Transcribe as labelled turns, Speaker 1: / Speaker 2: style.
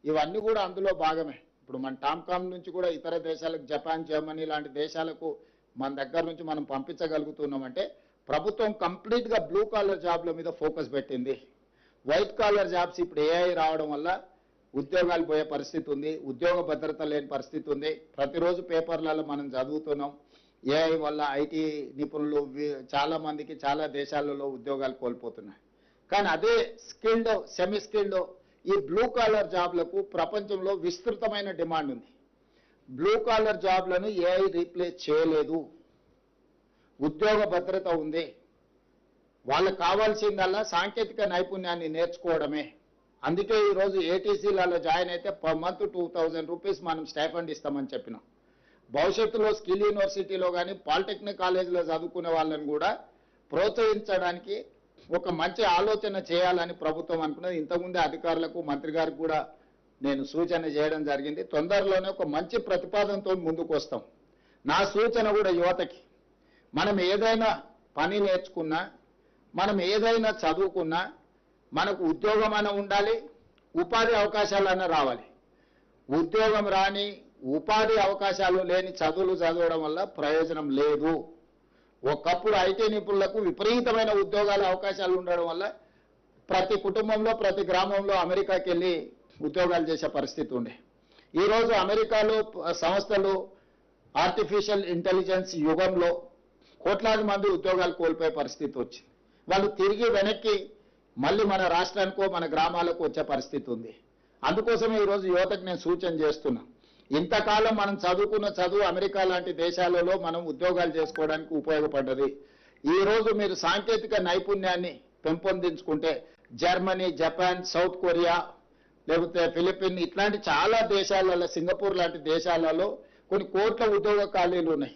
Speaker 1: ఇవన్నీ కూడా అందులో భాగమే. ఇప్పుడు మన టామ్కామ్ నుంచి కూడా ఇతర దేశాలకు, జపాన్, జర్మనీ లాంటి దేశాలకు మన దగ్గర నుంచి మనం పంపించగలుగుతున్నామంటే ప్రభుత్వం కంప్లీట్గా బ్లూ కాలర్ జాబ్ల మీద ఫోకస్ పెట్టింది. వైట్ కాలర్ జాబ్స్ ఇప్పుడు ఏఐ రావడం వల్ల ఉద్యోగాలు పోయే పరిస్థితి ఉంది, ఉద్యోగ భద్రత లేని పరిస్థితి ఉంది. ప్రతిరోజు పేపర్లలో మనం చదువుతున్నాం ఏఐ వల్ల ఐటీ నిపుణులు చాలా మందికి చాలా దేశాలలో ఉద్యోగాలు కోల్పోతున్నాయి. కానీ అదే స్కిల్డ్, సెమీ స్కిల్డ్ ఈ బ్లూ కాలర్ జాబ్లకు ప్రపంచంలో విస్తృతమైన డిమాండ్ ఉంది. బ్లూ కాలర్ జాబ్లను ఏఐ రీప్లేస్ చేయలేదు, ఉద్యోగ భద్రత ఉంది. వాళ్ళకు కావాల్సిందల్లా సాంకేతిక నైపుణ్యాన్ని నేర్చుకోవడమే. అందుకే ఈరోజు ఏటీసీలలో జాయిన్ అయితే పర్ మంత్ 2000 రూపీస్ మనం స్టైఫండ్ ఇస్తామని చెప్పినాం. భవిష్యత్తులో స్కిల్ యూనివర్సిటీలో కానీ పాలిటెక్నిక్ కాలేజీలో చదువుకునే వాళ్ళని కూడా ప్రోత్సహించడానికి ఒక మంచి ఆలోచన చేయాలని ప్రభుత్వం అనుకున్నది. ఇంతకుముందే అధికారులకు, మంత్రి గారికి కూడా నేను సూచన చేయడం జరిగింది. తొందరలోనే ఒక మంచి ప్రతిపాదనతో ముందుకు వస్తాం. నా సూచన కూడా యువతకి, మనం ఏదైనా పని నేర్చుకున్నా, మనం ఏదైనా చదువుకున్నా మనకు ఉద్యోగం అన్న ఉండాలి, ఉపాధి అవకాశాలన్నా రావాలి. ఉద్యోగం రాని, ఉపాధి అవకాశాలు లేని చదువులు చదవడం వల్ల ప్రయోజనం లేదు. ఒకప్పుడు ఐటీ నిపుణులకు విపరీతమైన ఉద్యోగాల అవకాశాలు ఉండడం వల్ల ప్రతి కుటుంబంలో, ప్రతి గ్రామంలో అమెరికాకి వెళ్ళి ఉద్యోగాలు చేసే పరిస్థితి ఉండే. ఈరోజు అమెరికాలో సంస్థలు ఆర్టిఫిషియల్ ఇంటెలిజెన్స్ యుగంలో కోట్లాది మంది ఉద్యోగాలు కోల్పోయే పరిస్థితి వచ్చింది. వాళ్ళు తిరిగి వెనక్కి మళ్ళీ మన రాష్ట్రానికో మన గ్రామాలకు వచ్చే పరిస్థితి ఉంది. అందుకోసమే ఈరోజు యువతకు నేను సూచన చేస్తున్నా, ఇంతకాలం మనం చదువుకున్న చదువు అమెరికా లాంటి దేశాలలో మనం ఉద్యోగాలు చేసుకోవడానికి ఉపయోగపడ్డది. ఈరోజు మీరు సాంకేతిక నైపుణ్యాన్ని పెంపొందించుకుంటే జర్మనీ, జపాన్, సౌత్ కొరియా, లేకపోతే ఫిలిపిన్ ఇట్లాంటి చాలా దేశాలలో, సింగపూర్ లాంటి దేశాలలో కొన్ని కోట్ల ఉద్యోగ ఖాళీలు ఉన్నాయి.